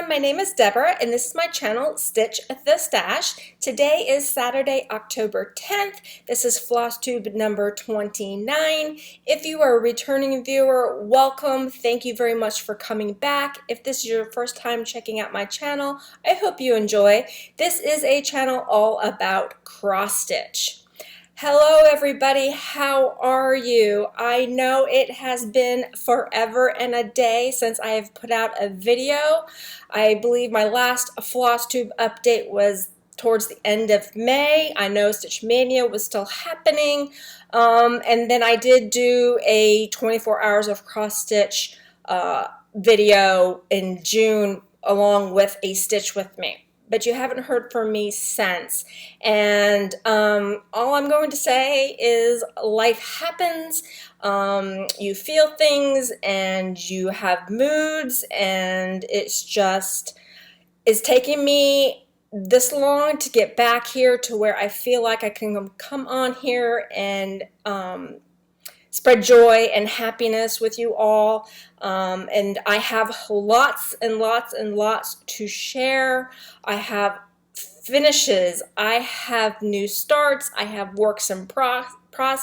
my name is Deborah and this is my channel, Stitch the Stash. Today is Saturday, October 10th. This is FlossTube number 29. If you are a returning viewer, welcome. Thank you very much for coming back. If this is your first time checking out my channel, I hope you enjoy. This is a channel all about cross stitch. Hello everybody, how are you? I know it has been forever and a day since I have put out a video. I believe my last FlossTube update was towards the end of May. I know Stitch Mania was still happening. And then I did do a 24 hours of cross stitch video in June along with a Stitch with Me. But you haven't heard from me since. And all I'm going to say is life happens. You feel things and you have moods, and it's taking me this long to get back here to where I feel like I can come on here and spread joy and happiness with you all. And I have lots and lots and lots to share. I have finishes, I have new starts, I have works in progress.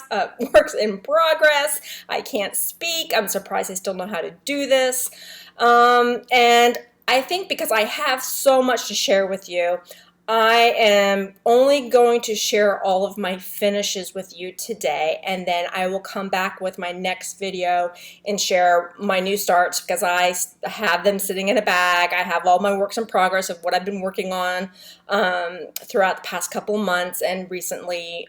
I can't speak. I'm surprised I still know how to do this. And I think because I have so much to share with you, I am only going to share all of my finishes with you today, and then I will come back with my next video and share my new starts because I have them sitting in a bag. I have all my works in progress of what I've been working on throughout the past couple months and recently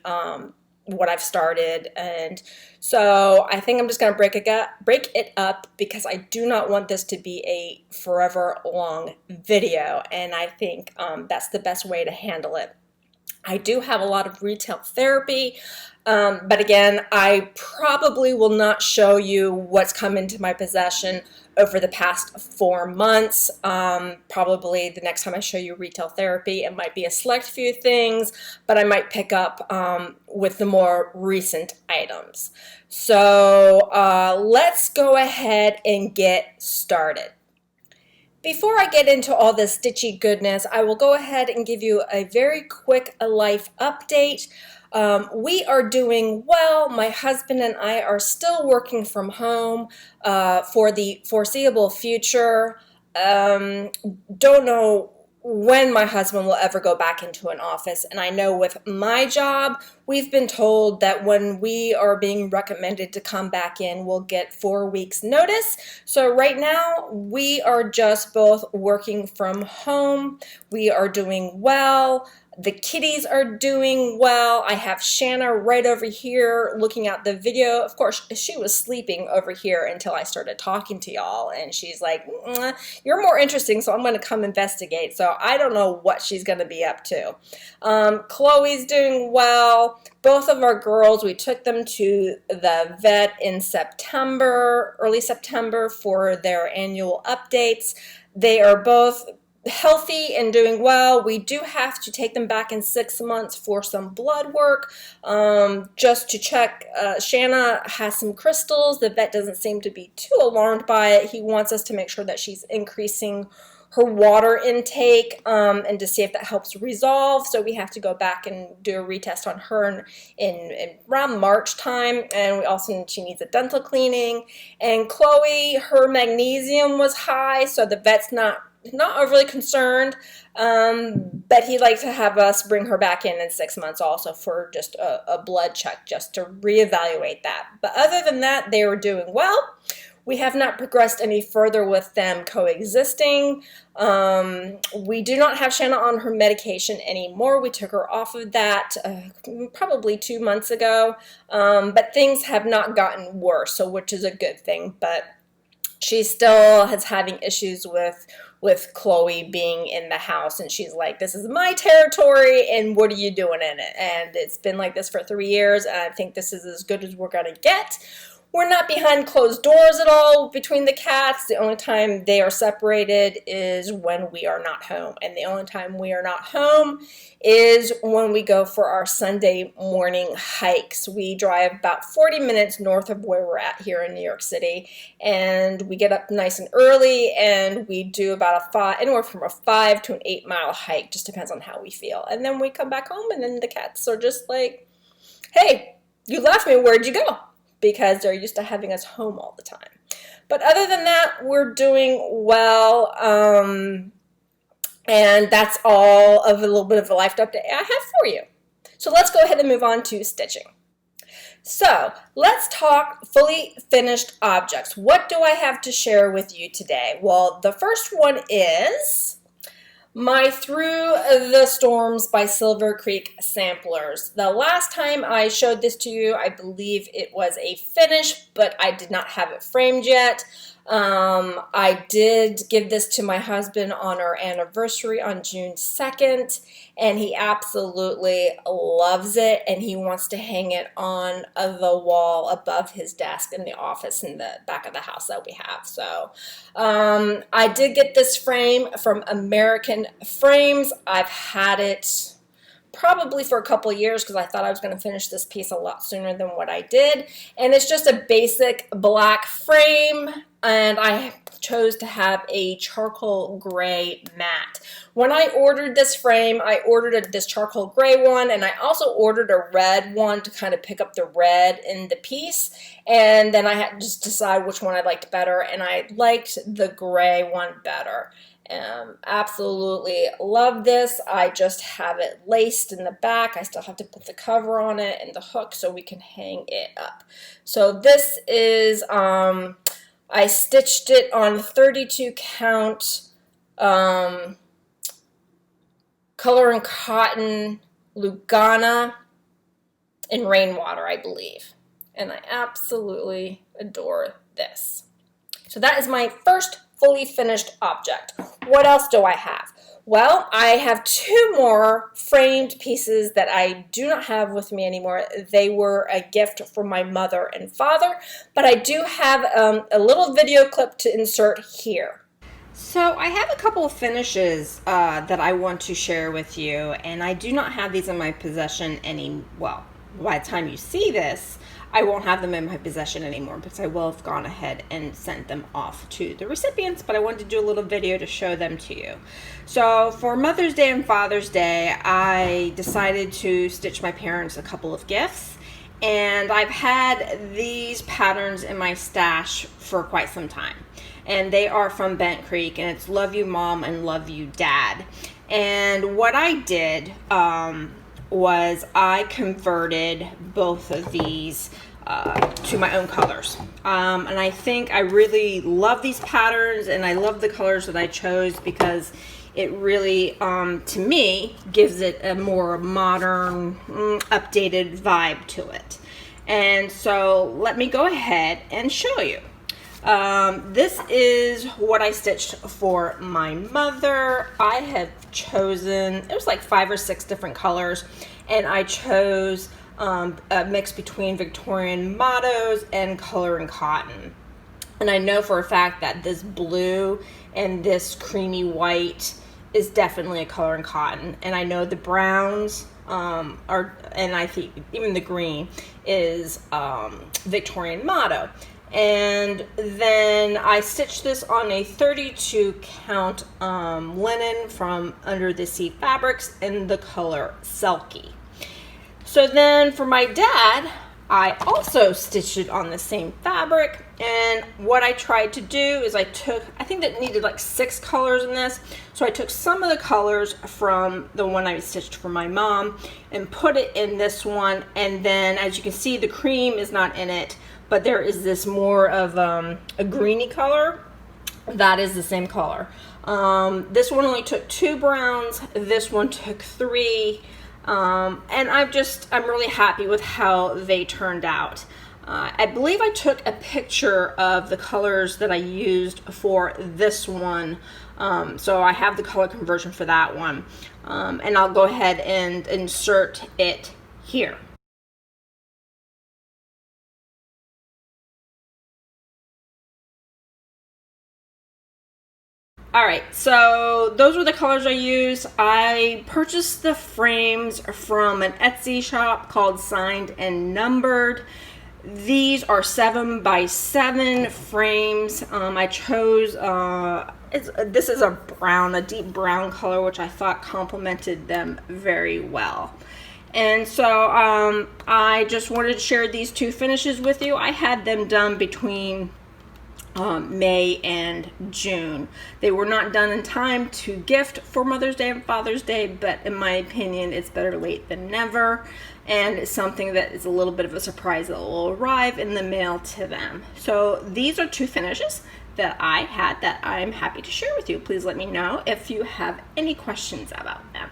what I've started. And so I think I'm just going to break it up because I do not want this to be a forever long video, and I think that's the best way to handle it. I do have a lot of retail therapy, but again, I probably will not show you what's come into my possession over the past 4 months. Probably the next time I show you retail therapy, it might be a select few things, but I might pick up with the more recent items. So let's go ahead and get started. Before I get into all this stitchy goodness, I will go ahead and give you a very quick life update. We are doing well. My husband and I are still working from home for the foreseeable future. Don't know when my husband will ever go back into an office, and I know with my job, we've been told that when we are being recommended to come back in, we'll get 4 weeks notice. So right now, we are just both working from home. We are doing well. The kitties are doing well. I have Shanna right over here looking at the video. Of course, she was sleeping over here until I started talking to y'all, and she's like, you're more interesting, so I'm going to come investigate. So I don't know what she's going to be up to. Chloe's doing well. Both of our girls, we took them to the vet in September, early September, for their annual updates. They are both healthy and doing well. We do have to take them back in 6 months for some blood work, just to check. Shanna has some crystals. The vet doesn't seem to be too alarmed by it. He wants us to make sure that she's increasing her water intake and to see if that helps resolve. So we have to go back and do a retest on her in around March time. And we also, she needs a dental cleaning. And Chloe, her magnesium was high, so the vet's not overly concerned, but he'd like to have us bring her back in 6 months also for just a blood check, just to reevaluate that. But other than that, they were doing well. We have not progressed any further with them coexisting. We do not have Shanna on her medication anymore. We took her off of that probably 2 months ago, but things have not gotten worse, so which is a good thing. But she still is having issues with Chloe being in the house, and she's like, this is my territory, and what are you doing in it? And it's been like this for 3 years, and I think this is as good as we're gonna get. We're not behind closed doors at all between the cats. The only time they are separated is when we are not home. And the only time we are not home is when we go for our Sunday morning hikes. We drive about 40 minutes north of where we're at here in New York City. And we get up nice and early and we do about anywhere from a 5 to an 8 mile hike. Just depends on how we feel. And then we come back home and then the cats are just like, hey, you left me, where'd you go? Because they're used to having us home all the time. But other than that, we're doing well. And that's all of a little bit of a life update I have for you. So let's go ahead and move on to stitching. So let's talk fully finished objects. What do I have to share with you today? Well, the first one is my Through the Storms by Silver Creek samplers. The last time I showed this to you, I believe it was a finish, but I did not have it framed yet. I did give this to my husband on our anniversary on June 2nd, and he absolutely loves it, and he wants to hang it on the wall above his desk in the office in the back of the house that we have. So I did get this frame from American Frames. I've had it probably for a couple of years because I thought I was going to finish this piece a lot sooner than what I did. And it's just a basic black frame, and I chose to have a charcoal gray mat. When I ordered this frame, I ordered this charcoal gray one, and I also ordered a red one to kind of pick up the red in the piece. And then I had to just decide which one I liked better, and I liked the gray one better. Absolutely love this. I just have it laced in the back. I still have to put the cover on it and the hook so we can hang it up. So this is, I stitched it on 32 count color and cotton Lugana in rainwater, I believe. And I absolutely adore this. So that is my first fully finished object. What else do I have? Well, I have two more framed pieces that I do not have with me anymore. They were a gift from my mother and father, but I do have a little video clip to insert here. So I have a couple of finishes that I want to share with you, and I do not have these in my possession well, by the time you see this, I won't have them in my possession anymore because I will have gone ahead and sent them off to the recipients, but I wanted to do a little video to show them to you. So for Mother's Day and Father's Day, I decided to stitch my parents a couple of gifts, and I've had these patterns in my stash for quite some time. And they are from Bent Creek, and it's Love You Mom and Love You Dad. And what I did was I converted both of these to my own colors. And I think I really love these patterns, and I love the colors that I chose because it really, to me, gives it a more modern, updated vibe to it. And so let me go ahead and show you. This is what I stitched for my mother. I have chosen, it was like 5 or 6 different colors, and I chose a mix between Victorian mottos and color and cotton. And I know for a fact that this blue and this creamy white is definitely a color and cotton. And I know the browns are, and I think even the green is Victorian motto. And then I stitched this on a 32 count linen from Under the Sea Fabrics in the color Selkie. So then for my dad, I also stitched it on the same fabric, and what I tried to do is I think that needed like 6 colors in this, so I took some of the colors from the one I stitched for my mom and put it in this one, and then as you can see the cream is not in it, but there is this more of a greeny color that is the same color. This one only took 2 browns, this one took 3. And I'm really happy with how they turned out. I believe I took a picture of the colors that I used for this one, so I have the color conversion for that one, and I'll go ahead and insert it here. Alright, so those were the colors I used. I purchased the frames from an Etsy shop called Signed and Numbered. These are 7x7 frames. I chose, this is a deep brown color, which I thought complemented them very well. And so I just wanted to share these two finishes with you. I had them done between May and June. They were not done in time to gift for Mother's Day and Father's Day, but in my opinion, it's better late than never, and it's something that is a little bit of a surprise that will arrive in the mail to them. So these are two finishes that I had that I'm happy to share with you. Please let me know if you have any questions about them.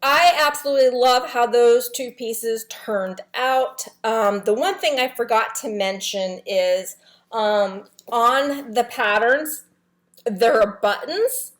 I absolutely love how those two pieces turned out. The one thing I forgot to mention is on the patterns, there are buttons.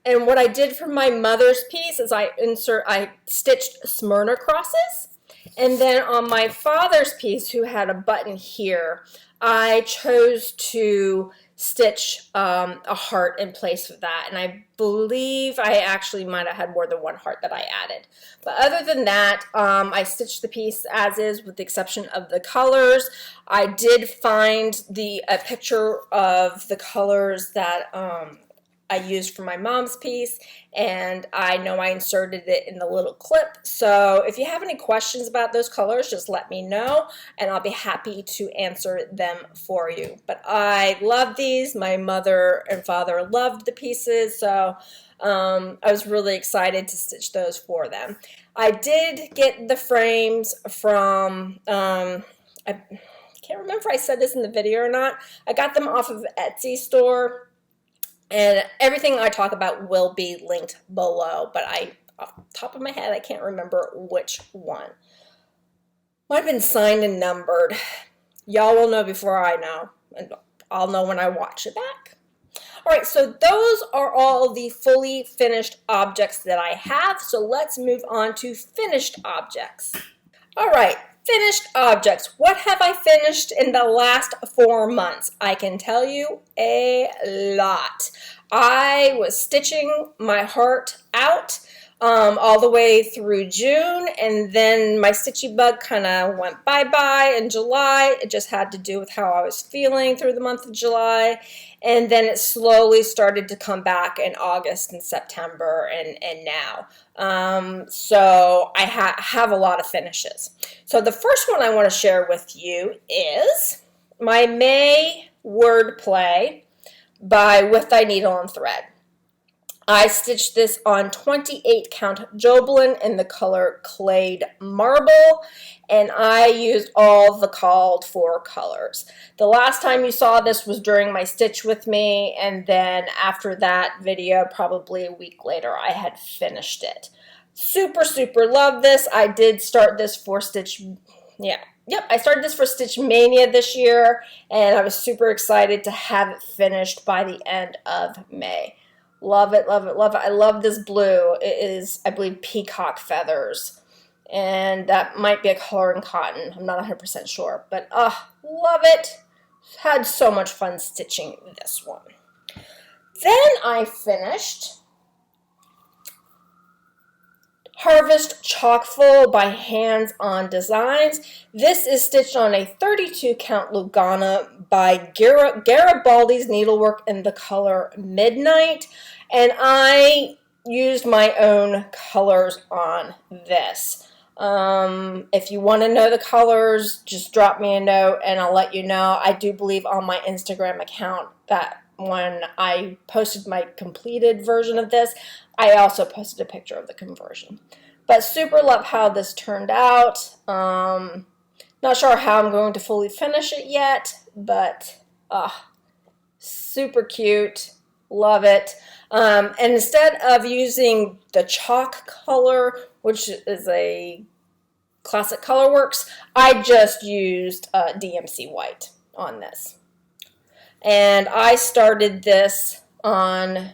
And what I did for my mother's piece is I stitched Smyrna crosses. And then on my father's piece, who had a button here, I chose to stitch a heart in place of that. And I believe I actually might have had more than one heart that I added. But other than that, I stitched the piece as is with the exception of the colors. I did find a picture of the colors that I used for my mom's piece, and I know I inserted it in the little clip. So if you have any questions about those colors, just let me know and I'll be happy to answer them for you. But I love these. My mother and father loved the pieces, so I was really excited to stitch those for them. I did get the frames from, I can't remember if I said this in the video or not. I got them off of Etsy store. And everything I talk about will be linked below, but off the top of my head, I can't remember which one. Might have been Signed and Numbered. Y'all will know before I know, and I'll know when I watch it back. All right, so those are all the fully finished objects that I have, so let's move on to finished objects. All right. Finished objects. What have I finished in the last 4 months? I can tell you a lot. I was stitching my heart out all the way through June, and then my stitchy bug kind of went bye-bye in July. It just had to do with how I was feeling through the month of July, and then it slowly started to come back in August and September and now. So I have a lot of finishes. So the first one I want to share with you is my May wordplay by With Thy Needle and Thread. I stitched this on 28 count Joblin in the color Clayed Marble, and I used all the called for colors. The last time you saw this was during my Stitch With Me, and then after that video, probably a week later, I had finished it. Super, super love this. I did start this for I started this for Stitch Mania this year, and I was super excited to have it finished by the end of May. Love it, love it, love it. I love this blue. It is, I believe, peacock feathers. And that might be a color in cotton. I'm not 100% sure. But, love it. Had so much fun stitching this one. Then I finished Harvest Chockfull by Hands On Designs. This is stitched on a 32 count Lugana by Garibaldi's Needlework in the color Midnight. And I used my own colors on this. If you want to know the colors, just drop me a note and I'll let you know. I do believe on my Instagram account that when I posted my completed version of this, I also posted a picture of the conversion. But super love how this turned out. Not sure how I'm going to fully finish it yet, but super cute. Love it. And instead of using the chalk color, which is a classic Colorworks, I just used DMC white on this. And I started this on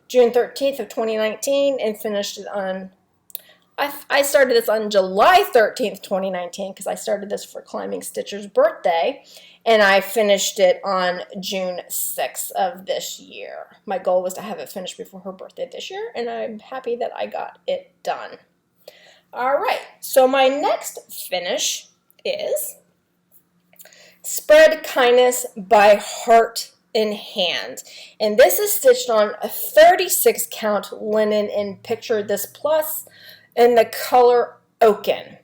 June 13th of 2019 and finished it on, I started this on July 13th, 2019, because I started this for Climbing Stitcher's birthday, and I finished it on June 6th of this year. My goal was to have it finished before her birthday this year, and I'm happy that I got it done. All right, so my next finish is Spread Kindness by Heart in Hand, and this is stitched on a 36 count linen in Picture This Plus in the color Oaken,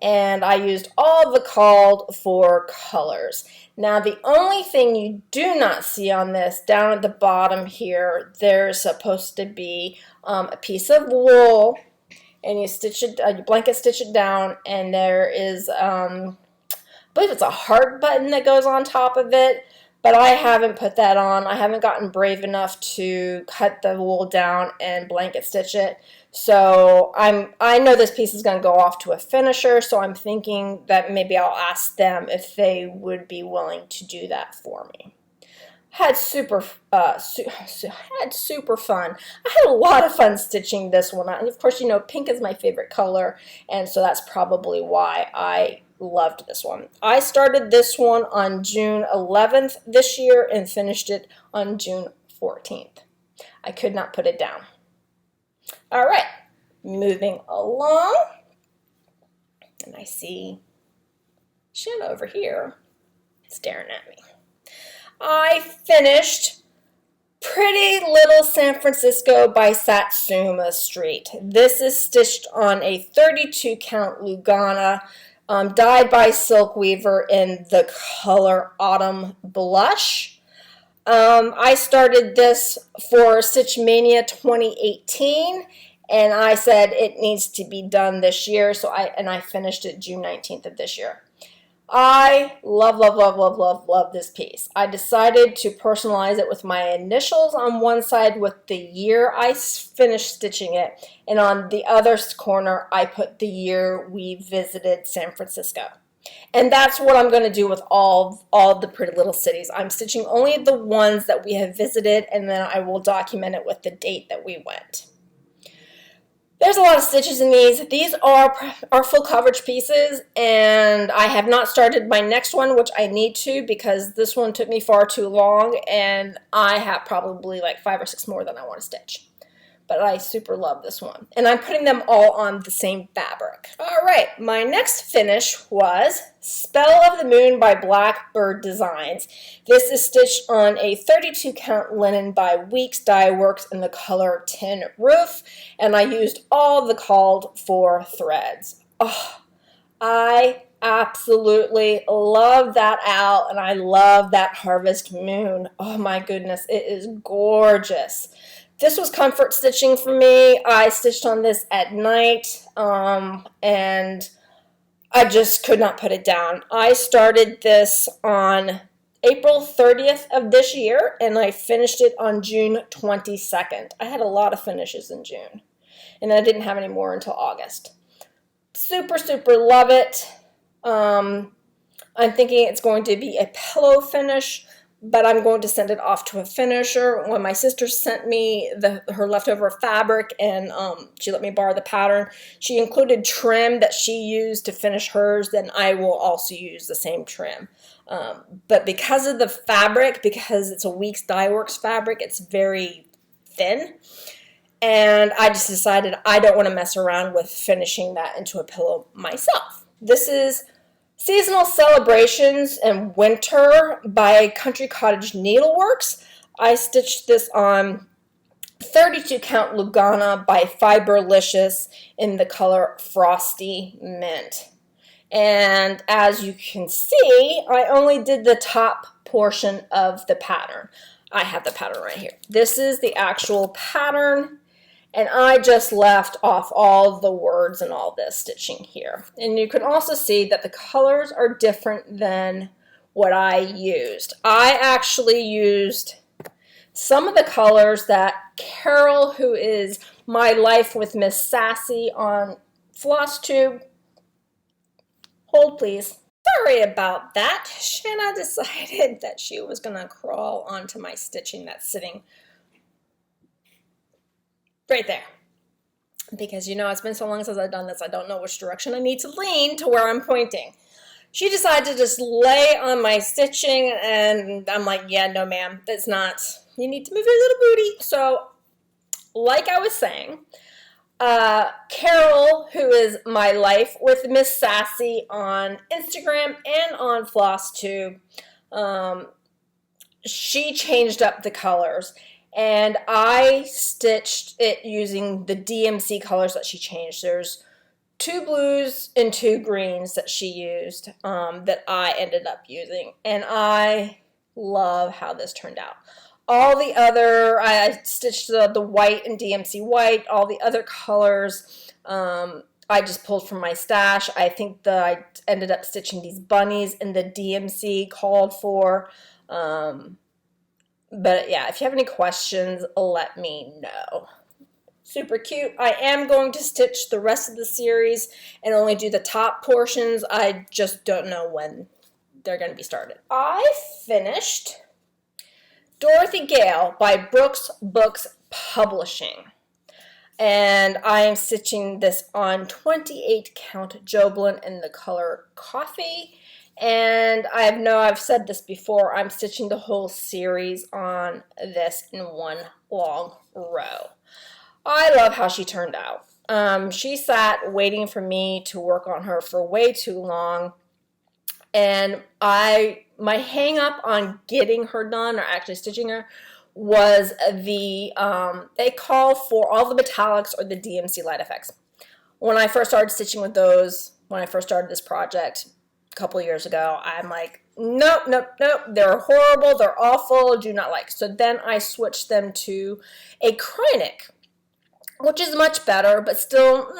and I used all the called for colors. Now the only thing you do not see on this, down at the bottom here, there's supposed to be a piece of wool, and you stitch it, you blanket stitch it down, and there is I believe it's a heart button that goes on top of it, but I haven't put that on. I haven't gotten brave enough to cut the wool down and blanket stitch it. So I know this piece is going to go off to a finisher, so I'm thinking that maybe I'll ask them if they would be willing to do that for me. Had super fun. I had a lot of fun stitching this one. And of course, you know, pink is my favorite color, and so that's probably why I loved this one. I started this one on June 11th this year and finished it on June 14th. I could not put it down. All right, moving along. And I see Shanna over here staring at me. I finished Pretty Little San Francisco by Satsuma Street. This is stitched on a 32 count Lugana, dyed by Silk Weaver in the color Autumn Blush. I started this for Stitch Mania 2018, and I said it needs to be done this year, so I finished it June 19th of this year. I love this piece. I decided to personalize it with my initials on one side with the year I finished stitching it, and on the other corner I put the year we visited San Francisco. And that's what I'm going to do with all the Pretty Little Cities. I'm stitching only the ones that we have visited, and then I will document it with the date that we went. There's a lot of stitches in these. These are full coverage pieces, and I have not started my next one, which I need to because this one took me far too long, and I have probably like 5 or 6 more than I want to stitch. But I super love this one. And I'm putting them all on the same fabric. All right, my next finish was Spell of the Moon by Blackbird Designs. This is stitched on a 32 count linen by Weeks Dye Works in the color Tin Roof. And I used all the called for threads. Oh, I absolutely love that owl, and I love that harvest moon. Oh my goodness, it is gorgeous. This was comfort stitching for me. I stitched on this at night, and I just could not put it down. I started this on April 30th of this year, and I finished it on June 22nd. I had a lot of finishes in June, and I didn't have any more until August. Super love it. I'm thinking it's going to be a pillow finish, but I'm going to send it off to a finisher. When my sister sent me her leftover fabric and she let me borrow the pattern, she included trim that she used to finish hers, then I will also use the same trim. But because of the fabric, because it's a Weeks Dye Works fabric, it's very thin. And I just decided I don't want to mess around with finishing that into a pillow myself. This is Seasonal Celebrations and Winter by Country Cottage Needleworks. I stitched this on 32 count Lugana by Fiberlicious in the color Frosty Mint. And as you can see, I only did the top portion of the pattern. I have the pattern right here. This is the actual pattern. And I just left off all the words and all this stitching here. And you can also see that the colors are different than what I used. I actually used some of the colors that Carol, who is My Life with Miss Sassy on FlossTube, hold please. Sorry about that. Shanna decided that she was going to crawl onto my stitching that's sitting right there. because, you know, it's been so long since I've done this, I don't know which direction I need to lean to where I'm pointing. She decided to just lay on my stitching, and I'm like, yeah, no, ma'am, that's not, you need to move your little booty. So, like I was saying, Carol, who is my life with Miss Sassy on Instagram and on FlossTube, she changed up the colors, and I stitched it using the DMC colors that she changed. There's 2 blues and 2 greens that she used that I ended up using, and I love how this turned out. All the other, I stitched the white and DMC white, all the other colors I just pulled from my stash. I think that I ended up stitching these bunnies and the DMC called for. But yeah, if you have any questions, let me know. Super cute. I am going to stitch the rest of the series and only do the top portions. I just don't know when they're going to be started. I finished Dorothy Gale by Brooks Books Publishing. And I am stitching this on 28 count Joblin in the color Coffee. And I know I've said this before, I'm stitching the whole series on this in one long row. I love how she turned out. She sat waiting for me to work on her for way too long. And my hang up on getting her done, or actually stitching her, was they call for all the metallics or the DMC light effects. When I first started stitching with those, when I first started this project a couple years ago, I'm like, nope, nope, nope, they're horrible, they're awful, do not like. So then I switched them to a Kreinik, which is much better, but still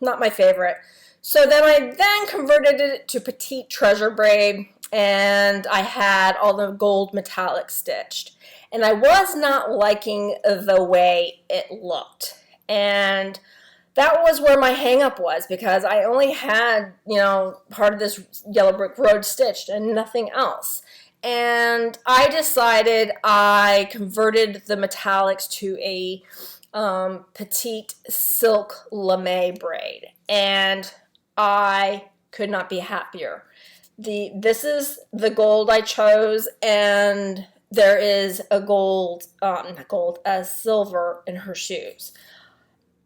not my favorite. So then I converted it to Petite Treasure Braid, and I had all the gold metallic stitched. And I was not liking the way it looked. And that was where my hang-up was, because I only had, part of this Yellow Brick Road stitched and nothing else. And I decided I converted the metallics to a petite silk lame braid, and I could not be happier. This is the gold I chose, and there is a a silver in her shoes.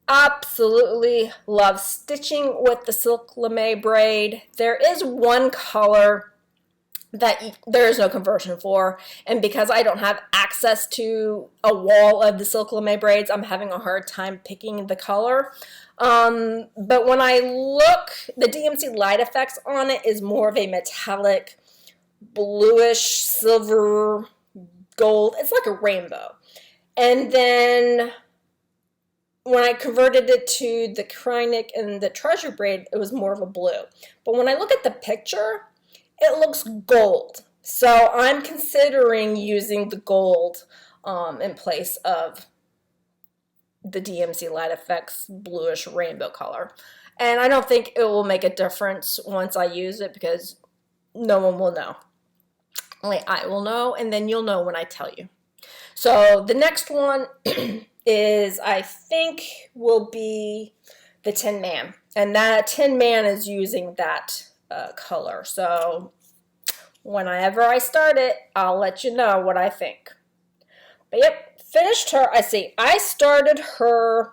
Absolutely love stitching with the silk lame braid. There is one color that there is no conversion for, and because I don't have access to a wall of the silk lame braids, I'm having a hard time picking the color. But when I look, the DMC light effects on it is more of a metallic bluish silver gold. It's like a rainbow. And then when I converted it to the Kreinik and the Treasure Braid, it was more of a blue. But when I look at the picture, it looks gold. So I'm considering using the gold in place of the DMC Light Effects bluish rainbow color. And I don't think it will make a difference once I use it, because no one will know. Only I will know, and then you'll know when I tell you. So the next one is, I think, will be the Tin Man. And that Tin Man is using that color. So whenever I start it, I'll let you know what I think. But yep, finished her. I started her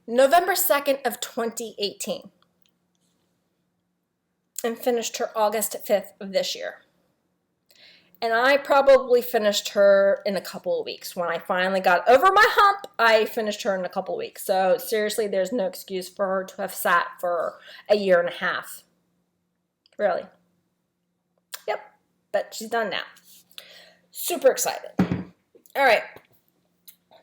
November 2nd of 2018 and finished her August 5th of this year. And I probably finished her in a couple of weeks. When I finally got over my hump, I finished her in a couple of weeks. So seriously, there's no excuse for her to have sat for a year and a half. Really. Yep, but she's done now. Super excited. All right.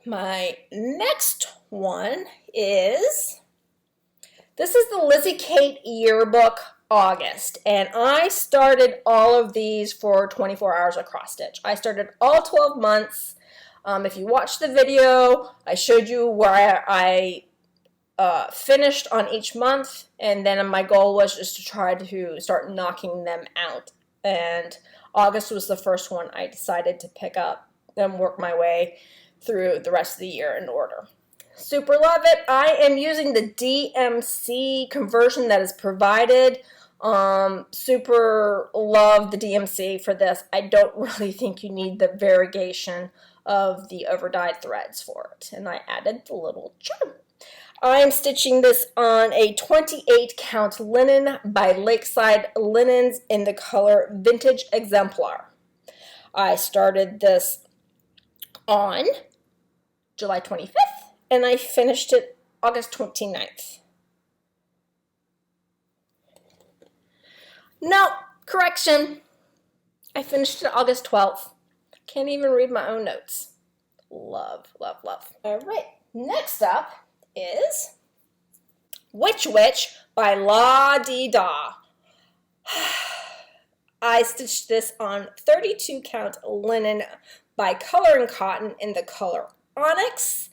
My next one is, this is the Lizzie Kate Yearbook August, and I started all of these for 24 hours of cross stitch. I started all 12 months. If you watched the video, I showed you where I finished on each month, and then my goal was just to try to start knocking them out. And August was the first one I decided to pick up and work my way through the rest of the year in order. Super love it. I am using the DMC conversion that is provided. Super love the DMC for this. I don't really think you need the variegation of the overdyed threads for it. And I added the little charm. I'm stitching this on a 28 count linen by Lakeside Linens in the color Vintage Exemplar. I started this on July 25th and I finished it August 29th. No, correction. I finished it August 12th. Can't even read my own notes. Love, love, love. All right, next up is Witch Witch by La Dee Da. I stitched this on 32 count linen by Color and Cotton in the color Onyx.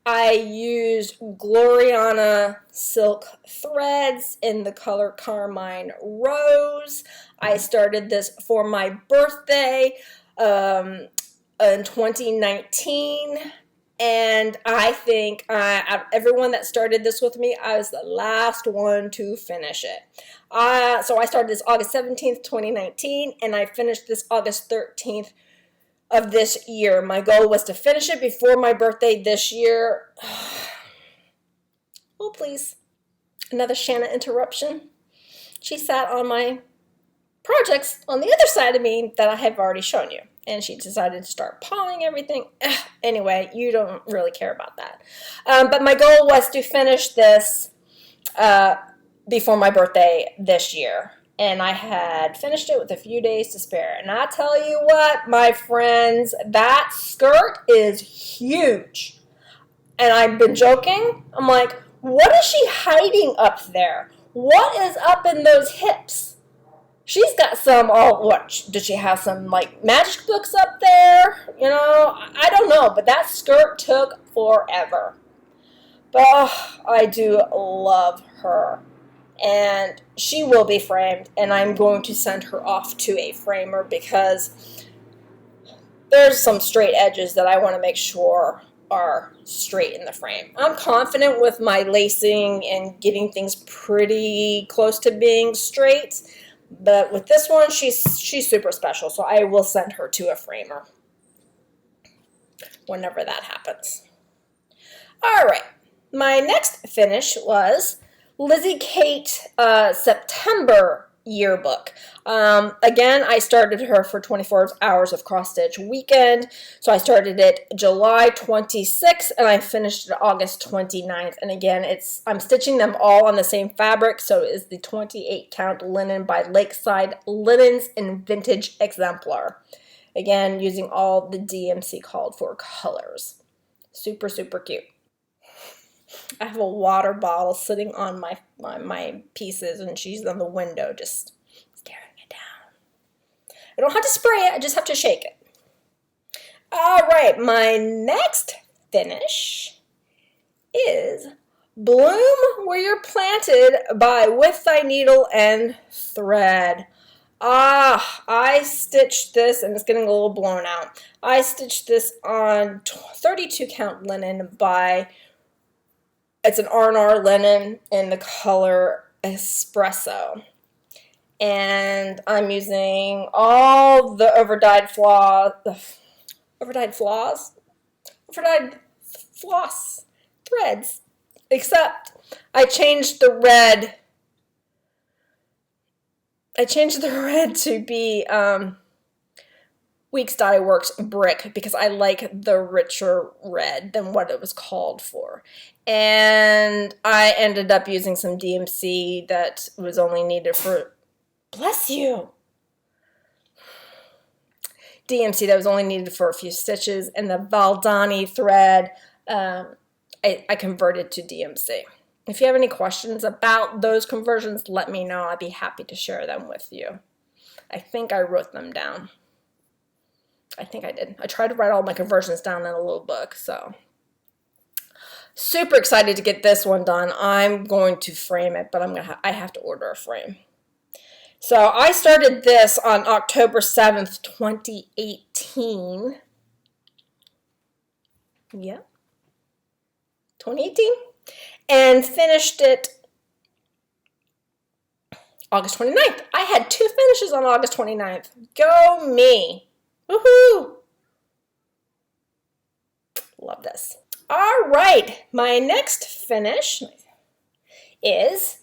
I used Gloriana silk threads in the color Carmine Rose. I started this for my birthday in 2019. And I think out of everyone that started this with me, I was the last one to finish it. So I started this August 17th, 2019, and I finished this August 13th of this year. My goal was to finish it before my birthday this year. Oh, please. Another Shanna interruption. She sat on my projects on the other side of me that I have already shown you. And she decided to start pawing everything. Anyway, you don't really care about that. But my goal was to finish this before my birthday this year. And I had finished it with a few days to spare. And I tell you what, my friends, that skirt is huge. And I've been joking. I'm like, what is she hiding up there? What is up in those hips? She's got some, what, does she have some, like, magic books up there? You know, I don't know, but that skirt took forever. But I do love her. And she will be framed, and I'm going to send her off to a framer because there's some straight edges that I want to make sure are straight in the frame. I'm confident with my lacing and getting things pretty close to being straight. But with this one, she's super special, so I will send her to a framer whenever that happens. All right, my next finish was Lizzie Kate September Yearbook. Again, I started her for 24 hours of cross stitch weekend. So I started it July 26th and I finished it August 29th. And again, I'm stitching them all on the same fabric. So it is the 28 count linen by Lakeside Linens in Vintage Exemplar. Again, using all the DMC called for colors. Super, super cute. I have a water bottle sitting on my pieces, and she's on the window just staring it down. I don't have to spray it, I just have to shake it. All right, my next finish is Bloom Where You're Planted by With Thy Needle and Thread. I stitched this, and it's getting a little blown out. I stitched this on 32 count linen by... It's an R&R linen in the color Espresso. And I'm using all the overdyed floss threads, except I changed the red to be Weeks Dye Works Brick because I like the richer red than what it was called for. And I ended up using some DMC that was only needed for, bless you, DMC that was only needed for a few stitches, and the Valdani thread I converted to DMC. If you have any questions about those conversions, let me know. I'd be happy to share them with you. I think I wrote them down. I think I did. I tried to write all my conversions down in a little book, so. Super excited to get this one done. I'm going to frame it, but I have to order a frame. So I started this on October 7th, 2018. Yeah. 2018, and finished it August 29th. I had 2 finishes on August 29th. Go me. Woohoo! Love this. All right, my next finish is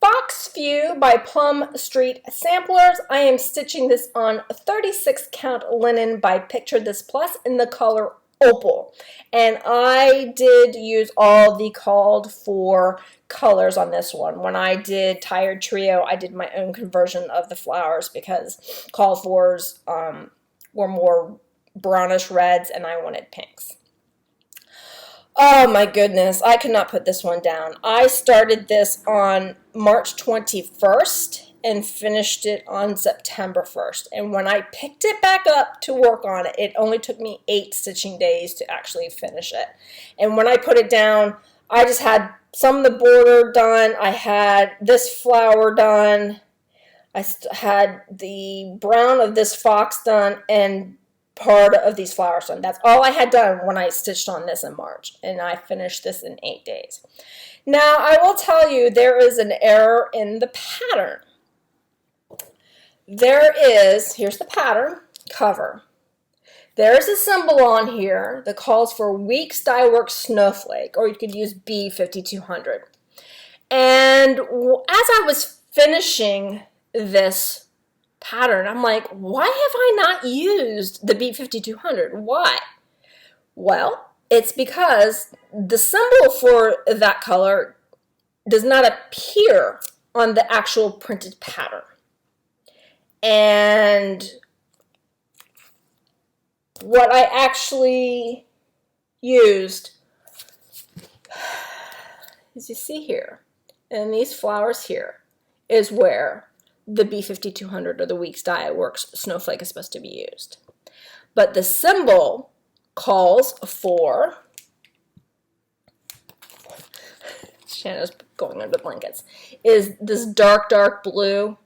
Fox View by Plum Street Samplers. I am stitching this on 36 count linen by Picture This Plus in the color Opal. And I did use all the called for colors on this one. When I did Tired Trio, I did my own conversion of the flowers because called fors were more brownish reds and I wanted pinks. Oh my goodness, I could not put this one down. I started this on March 21st and finished it on September 1st. And when I picked it back up to work on it, it only took me 8 stitching days to actually finish it. And when I put it down, I just had some of the border done. I had this flower done. I had the brown of this fox done and part of these flowers done. That's all I had done when I stitched on this in March, and I finished this in 8 days. Now, I will tell you there is an error in the pattern. There is, here's the pattern cover. There's a symbol on here that calls for Weeks Dye Works Snowflake, or you could use B5200. And as I was finishing this pattern, I'm like, why have I not used the B5200? Why? Well, it's because the symbol for that color does not appear on the actual printed pattern. And what I actually used, as you see here, and these flowers here, is where the B5200 or the Weeks Dye Works Snowflake is supposed to be used. But the symbol calls for, Shanna's going under the blankets, is this dark, dark blue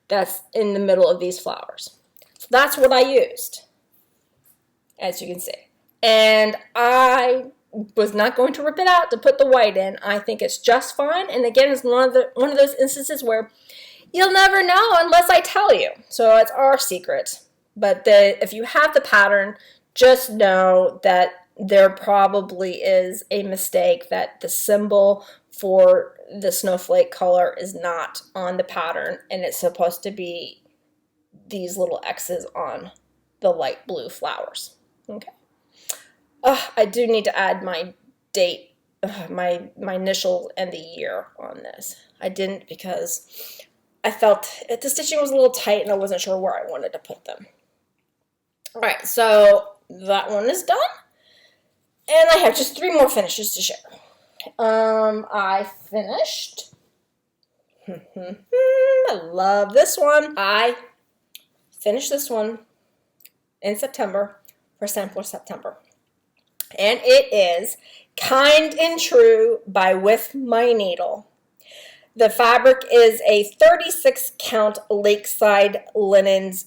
that's in the middle of these flowers. So that's what I used, as you can see. And I was not going to rip it out to put the white in. I think it's just fine. And again, it's one of those instances where you'll never know unless I tell you. So it's our secret. But if you have the pattern, just know that there probably is a mistake that the symbol for the snowflake color is not on the pattern, and it's supposed to be these little X's on the light blue flowers. Okay. I do need to add my date, my initial and the year on this. I didn't because I felt the stitching was a little tight and I wasn't sure where I wanted to put them. All right, so that one is done. And I have just 3 more finishes to share. I finished. I love this one. I finished this one in September for Sampler September. And it is Kind and True by With My Needle. The fabric is a 36 count Lakeside Linens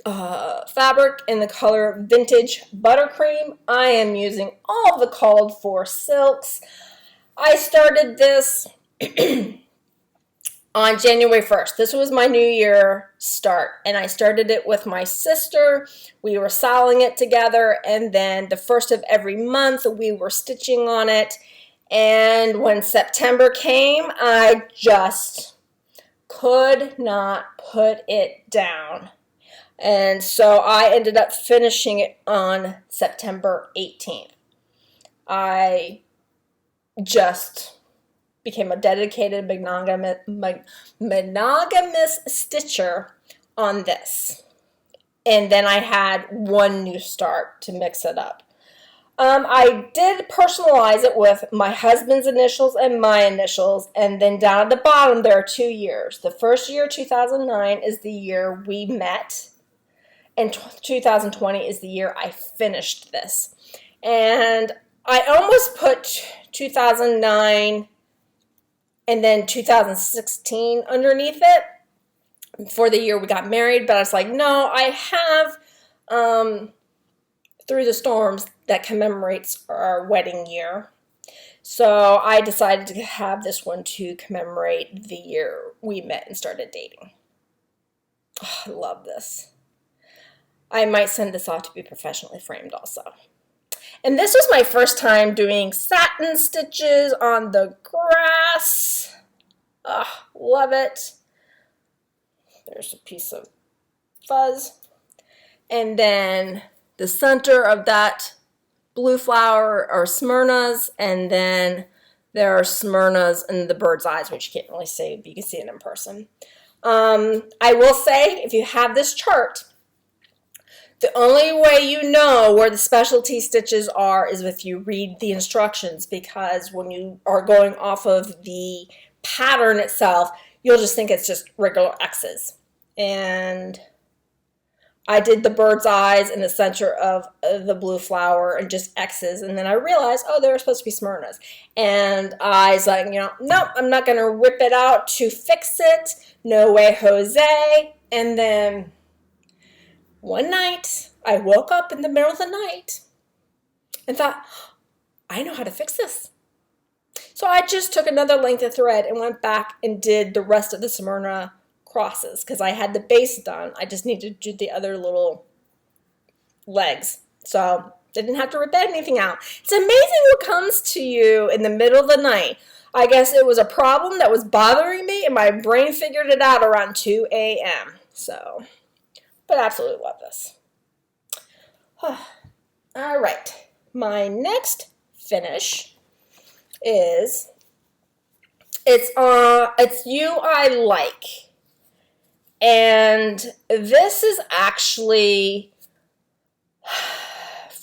fabric in the color Vintage Buttercream. I am using all the called for silks. I started this on January 1st. This was my New Year start, and I started it with my sister. We were sewing it together, and then the first of every month we were stitching on it. And when September came, I just could not put it down. And so I ended up finishing it on September 18th. I just became a dedicated monogamous stitcher on this. And then I had one new start to mix it up. I did personalize it with my husband's initials and my initials, and then down at the bottom there are 2 years. The first year, 2009, is the year we met, and 2020 is the year I finished this. And I almost put 2009 and then 2016 underneath it for the year we got married, but I was like, no, I have Through the Storms that commemorates our wedding year. So I decided to have this one to commemorate the year we met and started dating. Oh, I love this. I might send this off to be professionally framed also. And this was my first time doing satin stitches on the grass. Oh, love it. There's a piece of fuzz. And then the center of that blue flower are Smyrnas, and then there are Smyrnas in the bird's eyes, which you can't really see, but you can see it in person. I will say, if you have this chart, the only way you know where the specialty stitches are is if you read the instructions, because when you are going off of the pattern itself, you'll just think it's just regular X's. And I did the bird's eyes in the center of the blue flower and just X's, and then I realized, oh, they were supposed to be Smyrnas. And I was like, you know, nope, I'm not going to rip it out to fix it. No way, Jose. And then one night, I woke up in the middle of the night and thought, I know how to fix this. So I just took another length of thread and went back and did the rest of the Smyrna crosses, because I had the base done. I just needed to do the other little legs. So I didn't have to rip anything out. It's amazing what comes to you in the middle of the night. I guess it was a problem that was bothering me, and my brain figured it out around 2 a.m. So, but I absolutely love this. All right. My next finish is, it's You I Like. And this is actually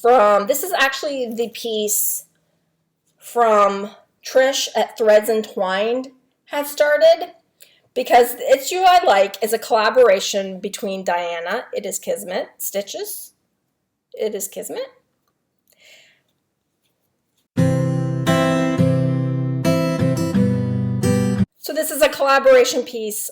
the piece from Trish at Threads Entwined had started, because It's You I Like is a collaboration between Diana, It Is Kismet, Stitches, It Is Kismet, so this is a collaboration piece,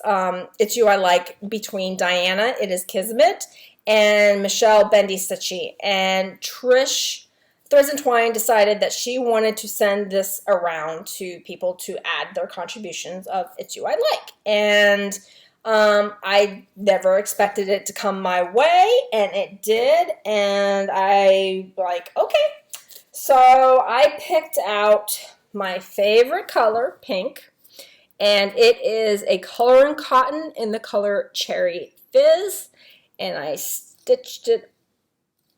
It's You I Like, between Diana, It Is Kismet, and Michelle, Bendy, Stitchy. And Trish, Threads Entwined, decided that she wanted to send this around to people to add their contributions of It's You I Like. And I never expected it to come my way, and it did. And I like, okay. So I picked out my favorite color, pink. And it is a color and cotton in the color Cherry Fizz. And I stitched it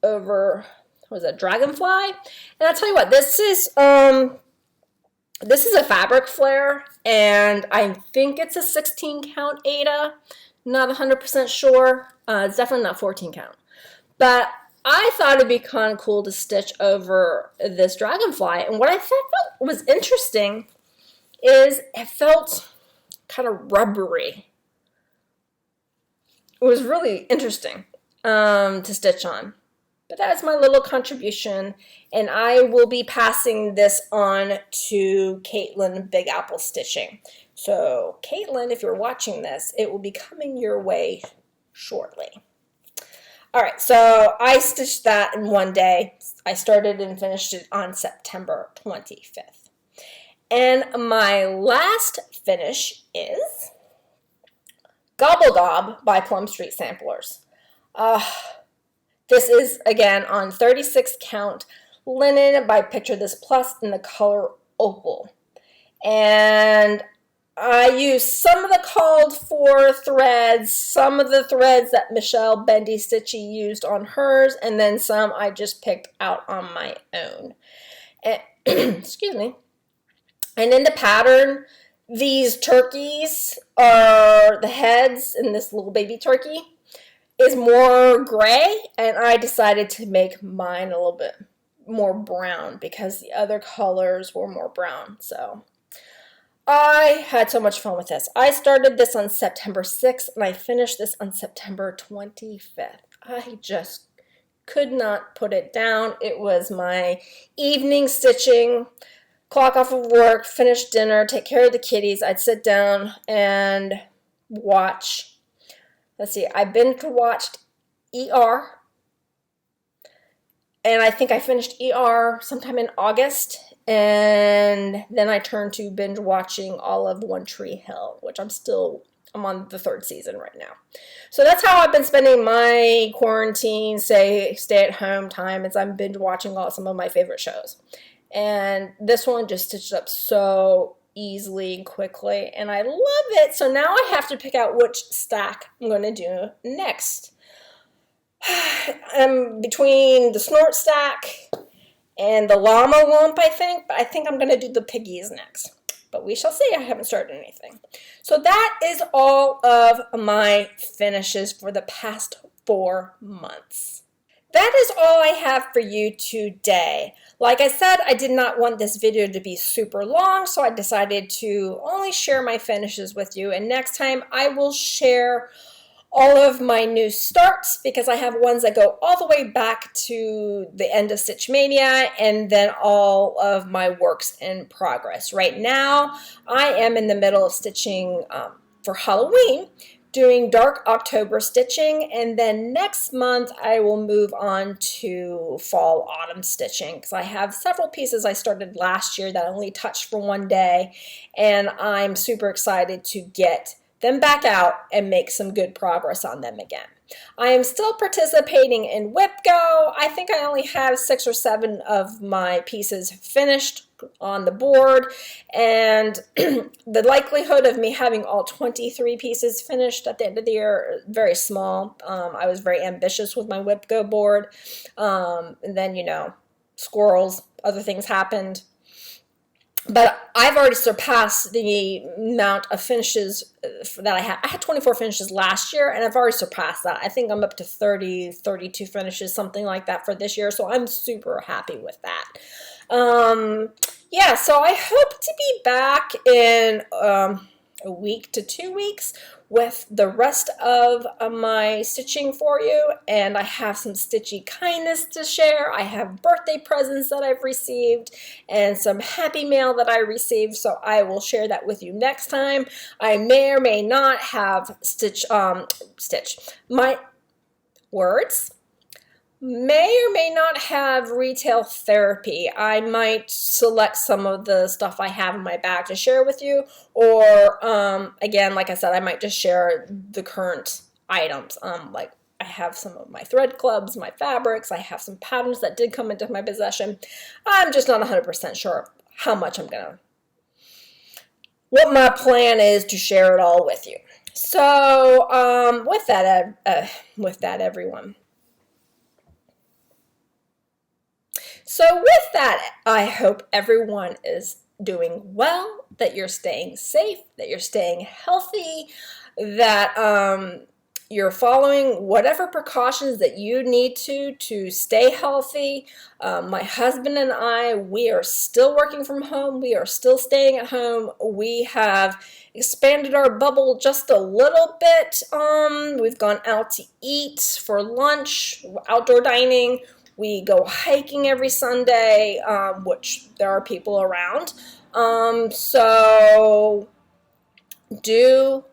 over, what was that, Dragonfly? And I'll tell you what, this is a fabric flare, and I think it's a 16 count Aida. Not 100% sure. It's definitely not 14 count. But I thought it'd be kind of cool to stitch over this Dragonfly. And what I thought was interesting is it felt kind of rubbery. It was really interesting to stitch on. But that's my little contribution, and I will be passing this on to Caitlin Big Apple Stitching. So Caitlin, if you're watching this, it will be coming your way shortly. All right, so I stitched that in one day. I started and finished it on September 25th. And my last finish is Gobble Gob by Plum Street Samplers. This is, again, on 36 count linen by Picture This Plus in the color Opal. And I used some of the called for threads, some of the threads that Michelle Bendy Stitchy used on hers, and then some I just picked out on my own. And, excuse me. And in the pattern, these turkeys are the heads, and this little baby turkey is more gray, and I decided to make mine a little bit more brown because the other colors were more brown. So I had so much fun with this. I started this on September 6th, and I finished this on September 25th. I just could not put it down. It was my evening stitching. Clock off of work, finish dinner, take care of the kitties. I'd sit down and watch. Let's see, I binge watched ER, and I think I finished ER sometime in August, And then I turned to binge watching all of One Tree Hill, which I'm on the 3rd season right now. So that's how I've been spending my quarantine, stay at home time, as I'm binge watching some of my favorite shows. And this one just stitched up so easily and quickly, and I love it. So now I have to pick out which stack I'm going to do next. I'm between the snort stack and the llama lump, I think, but I think I'm going to do the piggies next. But we shall see. I haven't started anything. So that is all of my finishes for the past 4 months. That is all I have for you today. Like I said, I did not want this video to be super long, so I decided to only share my finishes with you. And next time I will share all of my new starts, because I have ones that go all the way back to the end of Stitch Mania, and then all of my works in progress. Right now, I am in the middle of stitching for Halloween, doing Dark October stitching, and then next month I will move on to Fall Autumn stitching, because I have several pieces I started last year that I only touched for 1 day, and I'm super excited to get them back out and make some good progress on them again. I am still participating in WhipGo. I think I only have 6 or 7 of my pieces finished on the board, and the likelihood of me having all 23 pieces finished at the end of the year is very small. I was very ambitious with my WhipGo board, and then, you know, squirrels, other things happened. But I've already surpassed the amount of finishes that I had. I had 24 finishes last year, and I've already surpassed that. I think I'm up to 30, 32 finishes, something like that for this year, so I'm super happy with that. Yeah, so I hope to be back in a week to 2 weeks with the rest of my stitching for you, and I have some Stitchy kindness to share. I have birthday presents that I've received and some happy mail that I received, so I will share that with you next time. I may or may not have my words. May or may not have retail therapy. I might select some of the stuff I have in my bag to share with you, or again, like I said, I might just share the current items. Like I have some of my thread clubs, my fabrics, I have some patterns that did come into my possession. I'm just not 100% sure how much what my plan is to share it all with you. So with that, everyone. So with that, I hope everyone is doing well, that you're staying safe, that you're staying healthy, that you're following whatever precautions that you need to stay healthy. My husband and I, we are still working from home. We are still staying at home. We have expanded our bubble just a little bit. We've gone out to eat for lunch, outdoor dining. We go hiking every Sunday, which there are people around. So do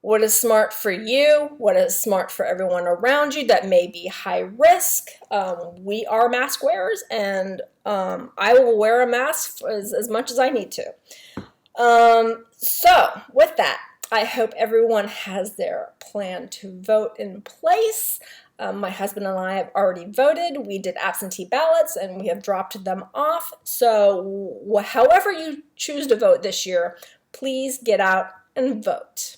what is smart for you, what is smart for everyone around you that may be high risk. We are mask wearers, and I will wear a mask as much as I need to. So with that, I hope everyone has their plan to vote in place. My husband and I have already voted. We did absentee ballots and we have dropped them off. So however you choose to vote this year, please get out and vote.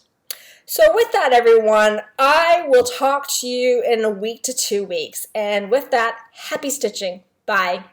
So with that, everyone, I will talk to you in a week to 2 weeks. And with that, happy stitching. Bye.